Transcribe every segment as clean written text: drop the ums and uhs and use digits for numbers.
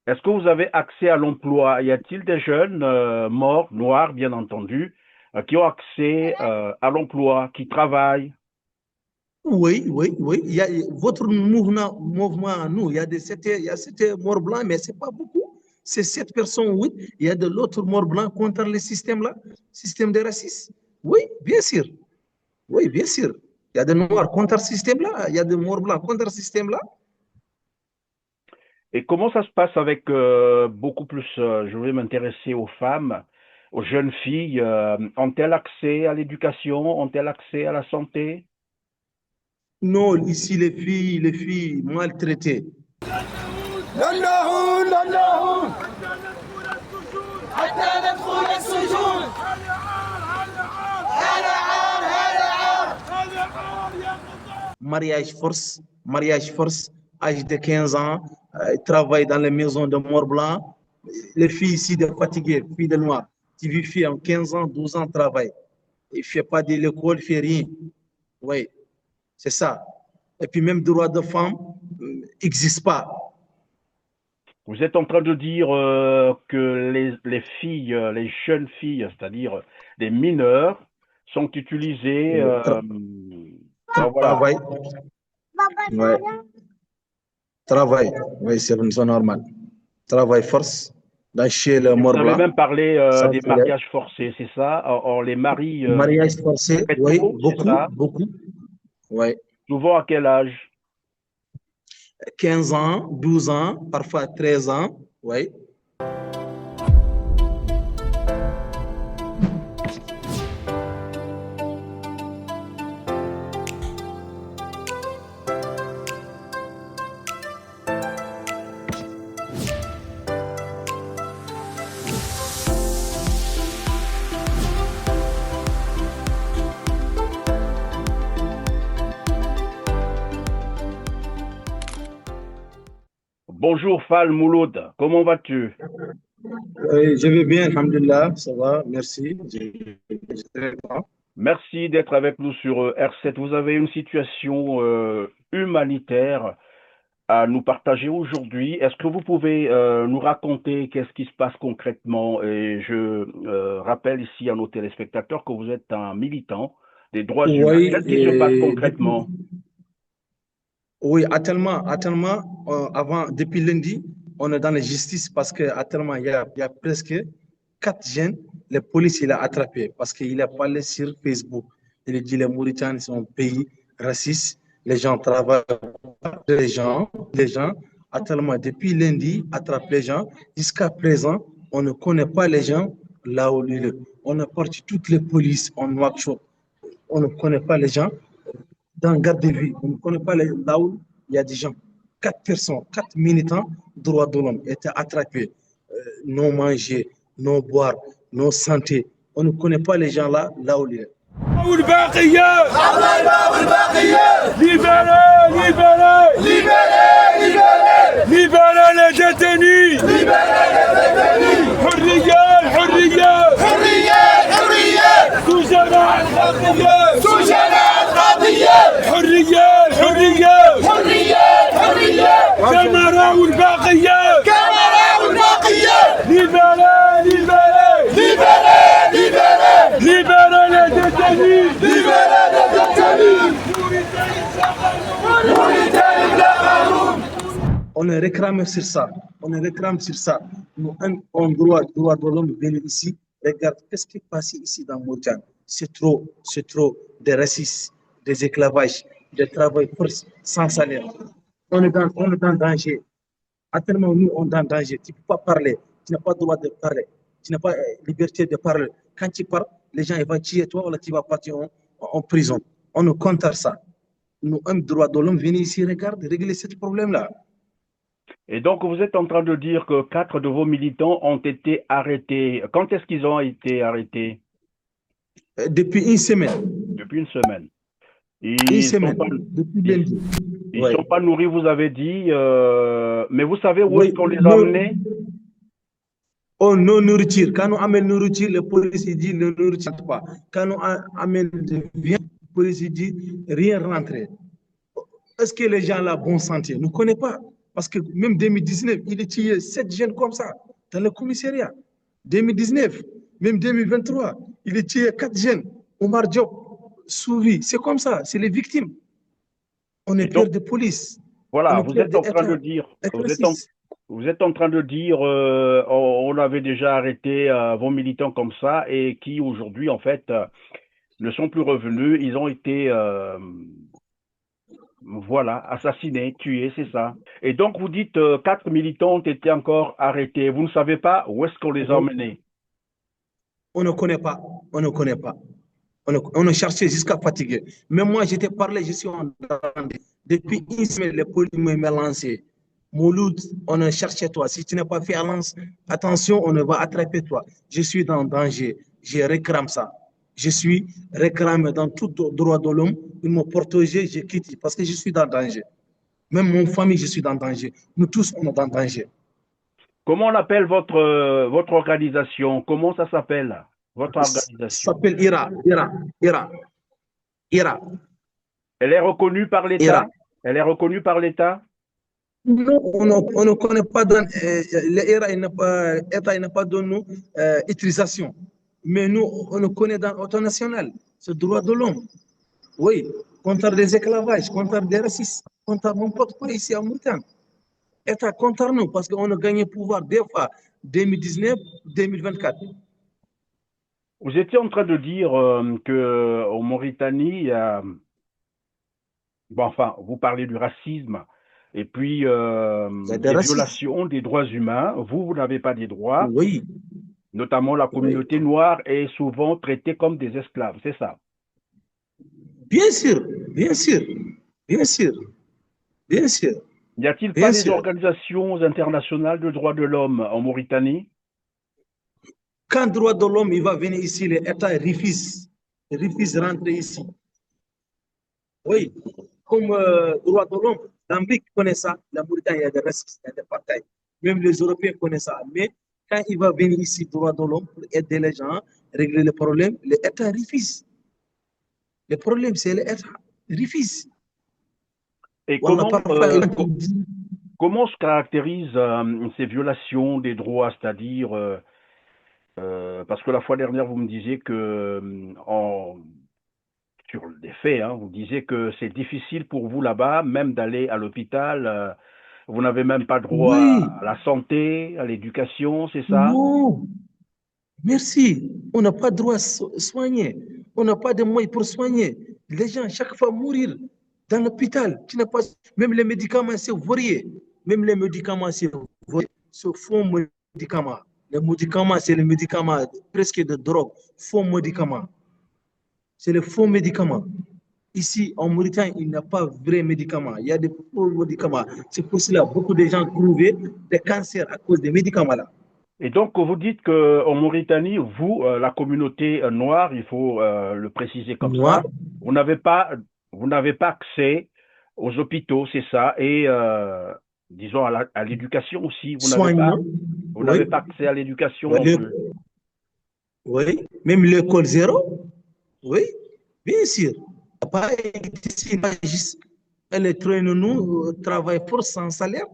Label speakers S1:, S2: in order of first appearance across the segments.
S1: Est-ce que vous avez accès à l'emploi? Y a-t-il des jeunes morts, noirs, bien entendu, qui ont accès à l'emploi, qui travaillent?
S2: Oui, oui, oui. Votre mouvement à nous, il y a 7 morts blancs, mais ce n'est pas beaucoup. C'est 7 personnes, oui. Il y a de l'autre mort blanc contre le système là, système de racisme. Oui, bien sûr. Oui, bien sûr. Il y a des noirs contre ce système là, il y a des morts blancs contre ce système là.
S1: Et comment ça se passe avec beaucoup plus, je vais m'intéresser aux femmes, aux jeunes filles, ont-elles accès à l'éducation, ont-elles accès à la santé?
S2: Non, ici les filles maltraitées.
S3: لنهون لنهون حتى ندخل السجون. هلا عار هلا عار هلا عار يا قطاع.
S2: Mariage force, âge de 15 ans, travaille dans les maisons de morts blancs. Les filles ici, de fatiguées, filles de noirs, qui vivent en 15 ans, 12 ans, travaillent. Il ne fait pas de l'école, il ne fait rien. Oui, c'est ça. Et puis même droit de femme n'existe pas.
S1: Vous êtes en train de dire que les filles, les jeunes filles, c'est-à-dire les mineurs, sont utilisées, ben voilà.
S2: Travail, ouais. Travail, oui, c'est normal. Travail force, dans chez le
S1: Et vous
S2: mort
S1: avez
S2: blanc,
S1: même parlé
S2: sans
S1: des
S2: salaire.
S1: mariages forcés, c'est ça? Or, les maris
S2: Mariage forcé,
S1: très
S2: oui,
S1: tôt, c'est
S2: beaucoup,
S1: ça?
S2: beaucoup. Oui.
S1: Souvent à quel âge?
S2: 15 ans, 12 ans, parfois 13 ans. Oui.
S1: Bonjour Fal Mouloud, comment vas-tu?
S2: Je vais bien, alhamdulillah, ça va, merci. Je vais bien.
S1: Merci d'être avec nous sur R7. Vous avez une situation humanitaire à nous partager aujourd'hui. Est-ce que vous pouvez nous raconter qu'est-ce qui se passe concrètement? Et je rappelle ici à nos téléspectateurs que vous êtes un militant des droits humains.
S2: Oui,
S1: Qu'est-ce qui se passe concrètement?
S2: oui, actuellement, depuis lundi, on est dans la justice parce que actuellement, il y a presque 4 jeunes. La police, il a attrapé parce qu'il a parlé sur Facebook. Il a dit les Mauritaniens sont un pays raciste. Les gens travaillent, les gens, actuellement, depuis lundi, attrapent les gens. Jusqu'à présent, on ne connaît pas les gens là où ils sont. On a parti toutes les polices en workshop. On ne connaît pas les gens dans garde de vue. On ne connaît pas là où il y a des gens. 4 personnes, 4 militants droits de l'homme étaient attrapés. Non manger, non boire, non santé. On ne connaît pas les gens là où ils sont.
S3: والباقيات الله والباقيات ليبرا ليبرا ليبرا ليبرا ليبرا لا جاتني ليبرا لا جاتني حريات حريات حريات حريات سجناء القضيات سجناء القضيات حريات حريات حريات حريات كاميرا والباقيات كاميرا والباقيات ليبرا ليبرا ليبرا ليبرا ليبرا لا جاتني ليبرا لا جاتني موريتاني بلا قانون.
S2: On est réclamé sur ça. On est réclamé sur ça. Nous, on droit de l'homme venir ici. Regarde, qu'est-ce qui passe ici dans Mauritanie? C'est trop de racisme, des esclavages, de travail forcé sans salaire. On est dans danger. Actuellement, nous, on est dans danger. Tu ne peux pas parler. Tu n'as pas le droit de parler. Tu n'as pas liberté de parler. Quand tu parles, les gens ils vont tuer toi ou tu vas partir en prison. On nous contre ça. Nous, un droit de l'homme, venez ici, regarde, régler ce problème-là.
S1: Et donc, vous êtes en train de dire que 4 de vos militants ont été arrêtés. Quand est-ce qu'ils ont été arrêtés?
S2: Depuis une semaine.
S1: Depuis une semaine.
S2: Une
S1: Ils sont
S2: semaine.
S1: pas,
S2: Depuis
S1: ils,
S2: lundi.
S1: ils
S2: Ouais.
S1: sont pas nourris, vous avez dit. Mais vous savez où est-ce
S2: Oui,
S1: qu'on les a emmenés?
S2: oh, non nourriture. Quand on amène nourriture, la police dit ne nourriture pas. Quand on amène de viande, la police dit rien rentrer. Est-ce que les gens là, bon santé? Nous ne connaissons pas. Parce que même 2019, il a tué 7 jeunes comme ça dans le commissariat. 2019, même 2023, il a tué 4 jeunes. Omar Diop, Souvi, c'est comme ça, c'est les victimes. On
S1: Et
S2: est peur
S1: donc,
S2: de police, on
S1: voilà,
S2: est
S1: vous
S2: peur
S1: êtes en train de
S2: d'État,
S1: dire,
S2: agressif.
S1: vous êtes en train de dire, on avait déjà arrêté vos militants comme ça et qui aujourd'hui, en fait, ne sont plus revenus. Ils ont été, voilà, assassinés, tués, c'est ça. Et donc, vous dites, 4 militants ont été encore arrêtés. Vous ne savez pas où est-ce qu'on les a
S2: Oui.
S1: emmenés.
S2: On ne connaît pas, on ne connaît pas. On a cherché jusqu'à fatiguer. Même moi, j'étais parlé, je suis en danger. Depuis une semaine, les policiers m'ont lancé. Mouloud, on a cherché toi. Si tu n'as pas fait avance, attention, on va attraper toi. Je suis dans danger. Je réclame ça. Je suis réclamé dans tout droit de l'homme. Ils m'ont protégé, je quitte parce que je suis dans danger. Même mon famille, je suis dans danger. Nous tous, on est dans danger.
S1: Comment on appelle votre organisation? Comment ça s'appelle, votre
S2: Ça
S1: organisation?
S2: s'appelle Ira.
S1: Elle est reconnue par l'État?
S2: Ira.
S1: Elle est reconnue par l'État?
S2: Non, on ne connaît pas, l'État il n'a pas donné nous utilisation. Mais nous, on le connaît dans l'international, c'est le droit de l'homme. Oui, contre des esclavages, contre des racistes, contre n'importe quoi ici en Mauritanie. État contre nous parce qu'on a gagné pouvoir des fois 2019, 2024.
S1: Vous étiez en train de dire que en Mauritanie, il y a, bon, enfin, vous parlez du racisme et puis
S2: Il y a des
S1: des
S2: racistes.
S1: violations des droits humains. Vous n'avez pas des droits,
S2: Oui,
S1: notamment la
S2: oui.
S1: communauté noire est souvent traitée comme des esclaves, c'est ça?
S2: Bien sûr, bien sûr, bien sûr, bien sûr,
S1: N'y a-t-il pas
S2: bien
S1: des
S2: sûr.
S1: organisations internationales de droits de l'homme en Mauritanie?
S2: Quand le droit de l'homme il va venir ici, l'État refuse de rentrer ici. Oui, comme droit de l'homme, l'Amérique connaît ça, la Mauritanie, il y a des racistes, il y a des batailles. Même les Européens connaissent ça. Mais quand il va venir ici, droit de l'homme, pour aider les gens, régler les problèmes, l'État refuse. Le problème, c'est l'État refuse.
S1: Et
S2: Voilà, parfois, il
S1: comment se caractérisent ces violations des droits, c'est-à-dire parce que la fois dernière, vous me disiez que, sur des faits, hein, vous disiez que c'est difficile pour vous là-bas, même d'aller à l'hôpital. Vous n'avez même pas droit
S2: oui,
S1: à la santé, à l'éducation, c'est ça?
S2: non, merci. On n'a pas de droit à soigner. On n'a pas de moyens pour soigner. Les gens, chaque fois, mourir dans l'hôpital. Tu n'as pas... Même les médicaments, c'est varié. Même les médicaments, c'est varié. Ce faux médicaments. Les médicaments, c'est les médicaments presque de drogue. Faux médicaments. C'est les faux médicaments. Ici, en Mauritanie, il n'y a pas de vrais médicaments. Il y a des faux médicaments. C'est pour cela que beaucoup de gens trouvent des cancers à cause des médicaments-là.
S1: Et donc, vous dites qu'en Mauritanie, vous, la communauté noire, il faut le préciser comme
S2: Noir,
S1: ça, vous n'avez pas, vous n'avez pas accès aux hôpitaux, c'est ça, et disons à l'éducation aussi.
S2: soignement.
S1: Vous
S2: Oui,
S1: n'avez pas accès à l'éducation
S2: oui,
S1: non plus.
S2: oui. Même l'école zéro. Oui, bien sûr. Pas ici, juste, elle traîne nous, travaille pour sans salaire.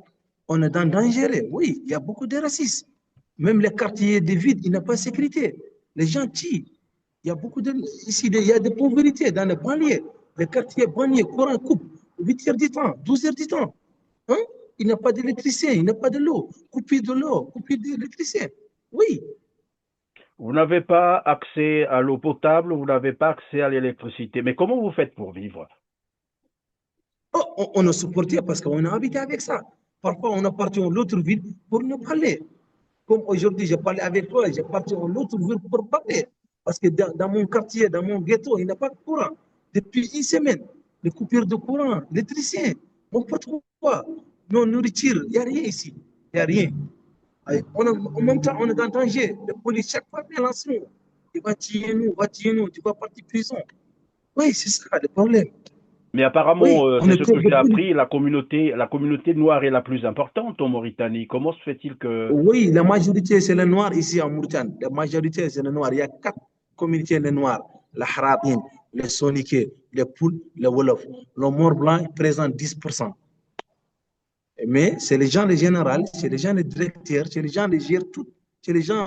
S2: On est dans danger. Oui, il y a beaucoup de racisme. Même les quartiers de vide, il n'y a pas de sécurité. Les gens tuent. Il y a beaucoup de. Ici, il y a des pauvretés dans les banlieues. Les quartiers banlieues, courant coupe, 8 heures du temps, 12 heures du temps. Hein? Il n'y a pas d'électricité, il n'y a pas de l'eau. Coupé de l'eau, coupé d'électricité. Oui.
S1: Vous n'avez pas accès à l'eau potable, vous n'avez pas accès à l'électricité. Mais comment vous faites pour vivre?
S2: Oh, on a supporté parce qu'on a habité avec ça. Parfois, on a parti dans l'autre ville pour nous parler. Comme aujourd'hui, j'ai parlé avec toi, j'ai parti dans l'autre ville pour parler. Parce que dans mon quartier, dans mon ghetto, il n'y a pas de courant. Depuis une semaine, les coupures de courant, l'électricien, on pas trop quoi. Nos nourriture, il n'y a rien ici. Il n'y a rien. En même temps, on est en danger. La police, chaque fois, elle lance nous. Il va tuer nous, tu vas partir en prison. Oui, c'est ça le problème.
S1: Mais apparemment,
S2: Oui, on
S1: c'est
S2: est
S1: ce
S2: peur
S1: que
S2: de
S1: j'ai
S2: police.
S1: appris, la communauté noire est la plus importante en Mauritanie. Comment se fait-il que
S2: Oui, la majorité, c'est les Noirs ici en Mauritanie. La majorité, c'est les Noirs. Il y a 4 communautés de Noirs. Les Haratines, les Soniké, les Pouls, les Wolof. Le Mort blanc présente 10%. Mais c'est les gens, les généraux, c'est les gens, les directeurs, c'est les gens, les gèrent tout. C'est les gens,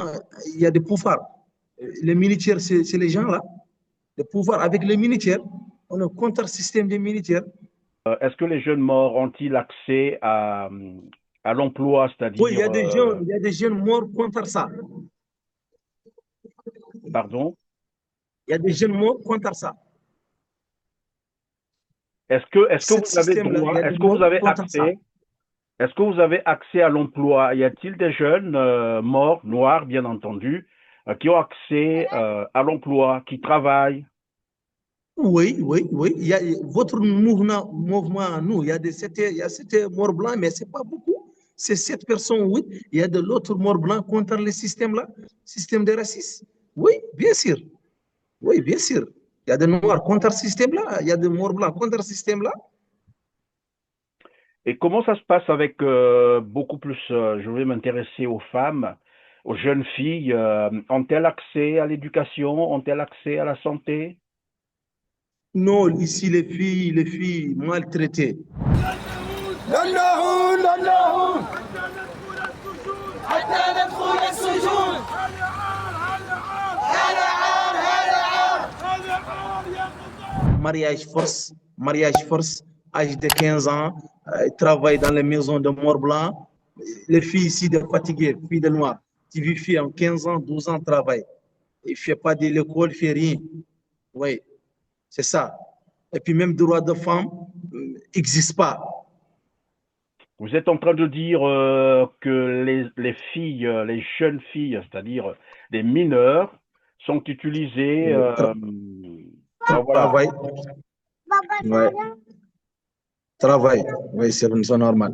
S2: il y a des pouvoirs. Les militaires, c'est les gens là. Le pouvoir avec les militaires, on a un contre-système des militaires.
S1: Est-ce que les jeunes morts ont-ils accès à l'emploi,
S2: Oui,
S1: c'est-à-dire,
S2: il y a des jeunes morts contre ça.
S1: pardon,
S2: Il y a des jeunes morts contre ça.
S1: est-ce que
S2: Ce
S1: vous avez
S2: système-là, il
S1: droit,
S2: y a des morts contre ça.
S1: est-ce que vous avez accès à l'emploi? Y a-t-il des jeunes morts, noirs, bien entendu, qui ont accès à l'emploi, qui travaillent?
S2: Oui, oui, oui. Il y a votre mouvement, nous, il y a 7 morts blancs, mais ce n'est pas beaucoup. C'est 7 personnes, oui. Il y a de l'autre mort blanc contre le système-là, système de racisme. Oui, bien sûr. Oui, bien sûr. Il y a des noirs contre ce système-là. Il y a des morts blancs contre ce système-là.
S1: Et comment ça se passe avec beaucoup plus, je vais m'intéresser aux femmes, aux jeunes filles, ont-elles accès à l'éducation, ont-elles accès à la santé?
S2: Non, ici, les filles maltraitées.
S3: لنهون لنهون حتى ندخل السجون هذا عار هذا عار هذا عار يا قطاع
S2: Mariage force, âge de 15 ans, travaille dans les maisons de morts blancs. Les filles ici, de fatiguées, filles de noirs, qui vivent en 15 ans, 12 ans, travaillent. Il ne fait pas de l'école, il ne fait rien. Oui, c'est ça. Et puis même droit de femme n'existe pas.
S1: Vous êtes en train de dire que les filles, les jeunes filles, c'est-à-dire des mineurs, sont utilisées, ben voilà.
S2: Travail, ouais, travail, oui, c'est normal.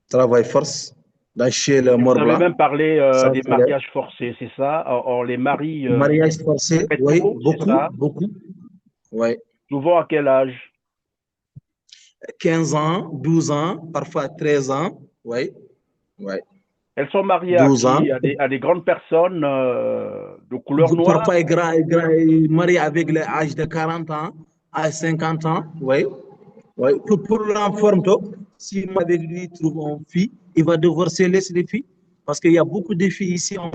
S2: Travail force, dans chez le
S1: Et vous
S2: mort
S1: avez
S2: blanc,
S1: même parlé
S2: sans
S1: des
S2: salaire.
S1: mariages forcés, c'est ça? On les marie
S2: Mariage forcé,
S1: très
S2: oui,
S1: tôt, c'est
S2: beaucoup,
S1: ça?
S2: beaucoup. Oui,
S1: Souvent à quel âge?
S2: 15 ans, 12 ans, parfois 13 ans, oui, oui.
S1: Elles sont mariées à
S2: 12 ans.
S1: qui? À des grandes personnes de couleur noire?
S2: Parfois, il est marié avec l'âge de 40 ans à 50 ans, oui. Oui. Pour l'enfant, si avec lui trouve une fille, il va divorcer les filles. Parce qu'il y a beaucoup de filles ici, on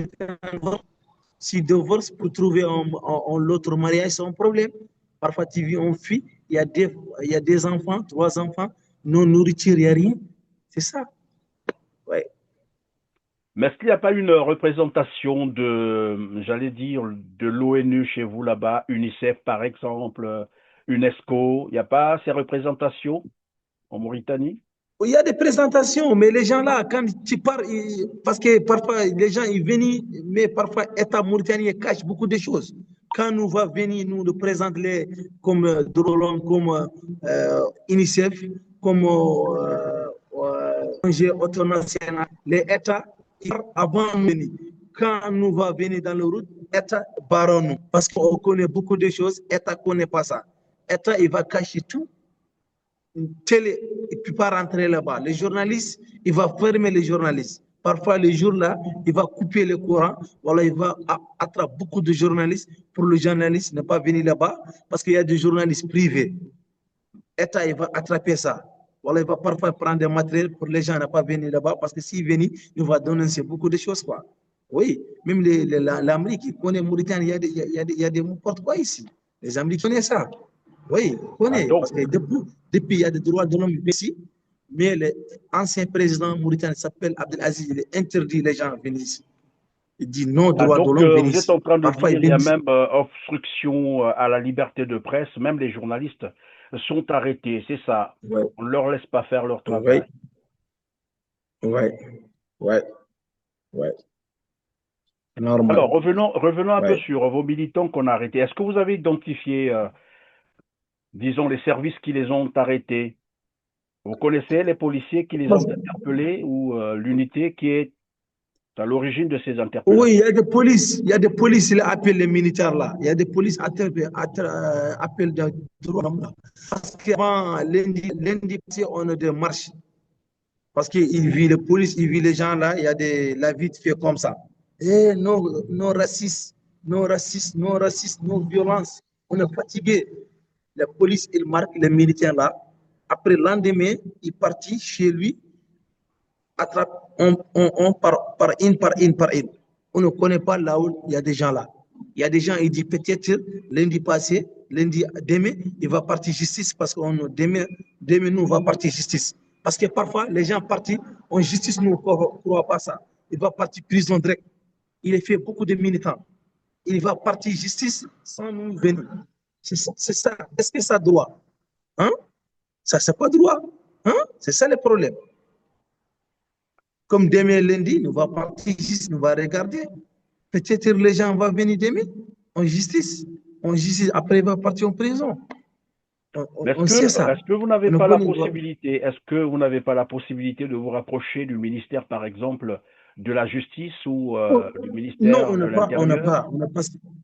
S2: si divorce pour trouver l'autre mariage, c'est un problème. Parfois, tu vis une fille, il y a des enfants, 3 enfants, non nourriture, il n'y a rien. C'est ça. Ouais.
S1: Mais est-ce qu'il n'y a pas une représentation de, j'allais dire, de l'ONU chez vous là-bas, UNICEF par exemple, UNESCO? Il n'y a pas ces représentations en Mauritanie?
S2: Il y a des présentations, mais les gens là, quand tu pars, parce que parfois les gens ils viennent, mais parfois l'État mauritanien cache beaucoup de choses. Quand nous va venir, nous présenter les, comme Drolon, comme UNICEF, comme ONG international, les États, avant de venir, quand nous va venir dans le route, l'État baronne, parce qu'on connaît beaucoup de choses, l'État ne connaît pas ça. L'État, il va cacher tout télé, il ne peut pas rentrer là-bas. Les journalistes, il va fermer les journalistes. Parfois, les jours-là, il va couper le courant. Voilà, il va attraper beaucoup de journalistes pour le journaliste ne pas venir là-bas parce qu'il y a des journalistes privés. L'État, il va attraper ça. Voilà, il va parfois prendre des matériels pour les gens ne pas venir là-bas parce que s'ils viennent, il va dénoncer beaucoup de choses. Quoi. Oui, même l'Amérique, qui connaît Mauritanie, il y a des n'importe quoi ici. Les Américains connaissent ça. Oui, on
S1: Ah,
S2: connaît,
S1: donc,
S2: parce que depuis, il y a des droits de l'homme ici, mais l'ancien président mauritanien s'appelle Abdelaziz, il interdit les gens de venir ici. Il dit non, droit de l'homme, venez
S1: vous êtes
S2: ici.
S1: en train de
S2: Parfois,
S1: dire
S2: ils
S1: il y
S2: viennent
S1: a
S2: ici.
S1: même obstruction à la liberté de presse, même les journalistes sont arrêtés, c'est ça.
S2: Ouais,
S1: On ne leur laisse pas faire leur
S2: ouais,
S1: travail.
S2: ouais, ouais, ouais, normal.
S1: Alors, revenons un peu
S2: Ouais.
S1: sur vos militants qu'on a arrêtés. Est-ce que vous avez identifié, disons, les services qui les ont arrêtés? Vous connaissez les policiers qui les ont interpellés ou l'unité qui est à l'origine de ces
S2: Oui,
S1: interpellations?
S2: il y a des polices, ils appellent les militaires là. Il y a des polices appellent des droits de l'homme là. Parce qu'avant lundi, on a des marches. Parce qu'il vit les polices, il vit les gens là, il y a la vie fait comme ça. Et non racistes, non racistes, non racistes, non violence. On est fatigué. La police, il marque les militaires là. Après le lendemain, il partit chez lui. attrape, par une. On ne connaît pas là où il y a des gens là. Il y a des gens, ils disent peut-être lundi passé, lundi demain, il va partir justice parce que demain, nous, on va partir justice. Parce que parfois, les gens partent en justice, nous ne croyons pas ça. Il va partir prison direct. Il a fait beaucoup de militants. Il va partir justice sans nous venir. C'est ça. Est-ce que ça droit? Hein? Ça, c'est pas droit. Hein? C'est ça le problème. Comme demain lundi, nous va partir justice, nous va regarder. Peut-être les gens vont venir demain en justice. En justice, après, il va partir en prison. On sait ça.
S1: Est-ce que vous n'avez pas la possibilité, est-ce que vous n'avez pas la possibilité de vous rapprocher du ministère, par exemple, de la justice ou du ministère de l'Intérieur?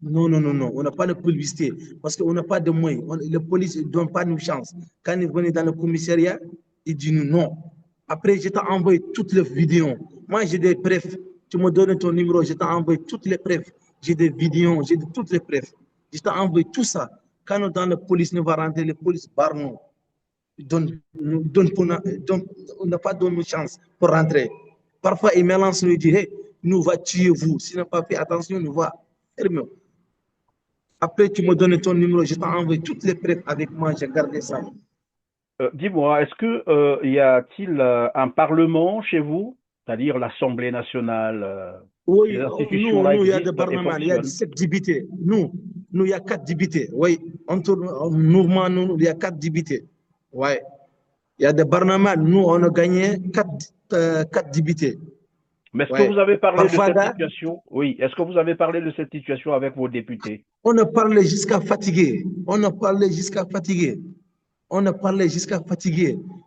S2: Non, on n'a pas de publicité parce qu'on n'a pas de moyens. La police ne donne pas de chance. Quand ils viennent dans le commissariat, ils disent non. Après, je t'ai envoyé toutes les vidéos. Moi, j'ai des preuves. Tu me donnes ton numéro, je t'ai envoyé toutes les preuves. J'ai des vidéos, j'ai toutes les preuves. Je t'ai envoyé tout ça. Quand nous dans la police, nous va rentrer, la police barre nous. On n'a pas donné chance pour rentrer. Parfois, ils mélangent, nous disent, hey, nous va tuer vous. Si nous pas fait attention, nous va fermer. Après, tu me donnes ton numéro, je t'ai envoyé toutes les preuves avec moi, j'ai gardé ça.
S1: Dis-moi, est-ce que y a-t-il un parlement chez vous, c'est-à-dire l'Assemblée nationale,
S2: oui,
S1: les institutions
S2: nous, il y a des parlements, il y a 7 députés. Nous, il y a 4 députés. Oui, mouvement, nous, il y a 4 députés. Oui. Il y a des parlements, nous, on a gagné 4 députés.
S1: Mais est-ce que vous avez parlé de cette situation? Oui, est-ce que vous avez parlé de cette situation avec vos députés?
S2: On a parlé jusqu'à fatigué.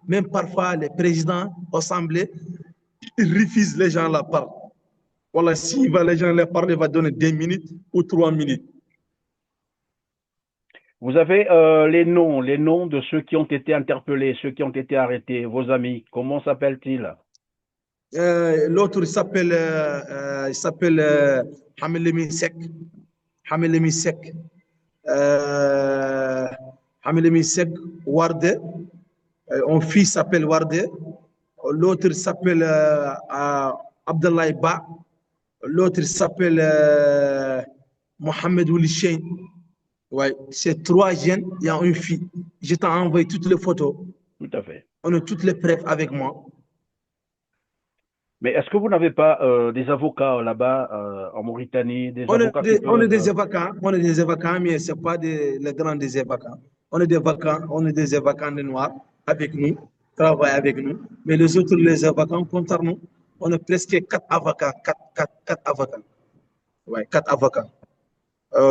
S2: Même parfois, les présidents assemblés, ils refusent les gens la parole. Voilà, si les gens les parler, il va donner 2 minutes ou 3 minutes.
S1: Vous avez les noms de ceux qui ont été interpellés, ceux qui ont été arrêtés, vos amis. Comment s'appellent-ils?
S2: L'autre s'appelle Hamel Sek. Hamel Sek Warde. Un fils s'appelle Warde. L'autre s'appelle Abdallah Ba. L'autre s'appelle Mohamed Oulishain. Ouais, c'est 3 jeunes, il y a une fille. Je t'ai envoyé toutes les photos.
S1: Tout à fait.
S2: On a toutes les preuves avec moi.
S1: Mais est-ce que vous n'avez pas des avocats là-bas en Mauritanie,
S2: on est des avocats, mais ce n'est pas les grands des avocats. On est des avocats noirs avec nous, travaillent avec nous. Mais les autres, les avocats, contre nous, on a presque 4 avocats. 4 avocats. Ouais, 4 avocats.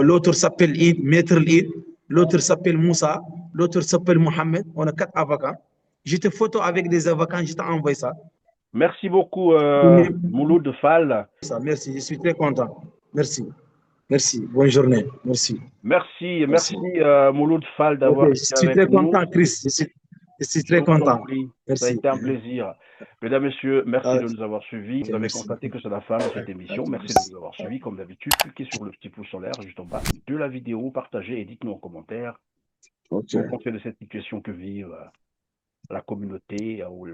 S2: L'autre s'appelle Id, Maître Id. L'autre s'appelle Moussa. L'autre s'appelle Mohamed. On a 4 avocats. J'étais photo avec des avocats, je t'ai envoyé ça.
S1: Merci beaucoup, Mouloud Fall.
S2: Merci, je suis très content. Merci. Bonne journée. Merci.
S1: Merci, Mouloud Fall d'avoir été avec nous.
S2: Je suis très content, Chris. Je suis très content.
S1: Ça a été un plaisir. Mesdames, Messieurs, merci de nous avoir suivis. Vous avez constaté que c'est la fin de cette émission. Merci de nous avoir suivis. Comme d'habitude, cliquez sur le petit pouce en l'air juste en bas de la vidéo, partagez et dites-nous en commentaire ce que vous pensez de cette situation que vit la communauté ou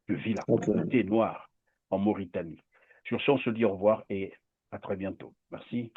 S1: que vit la communauté noire en Mauritanie. Sur ce, on se dit au revoir et à très bientôt. Merci.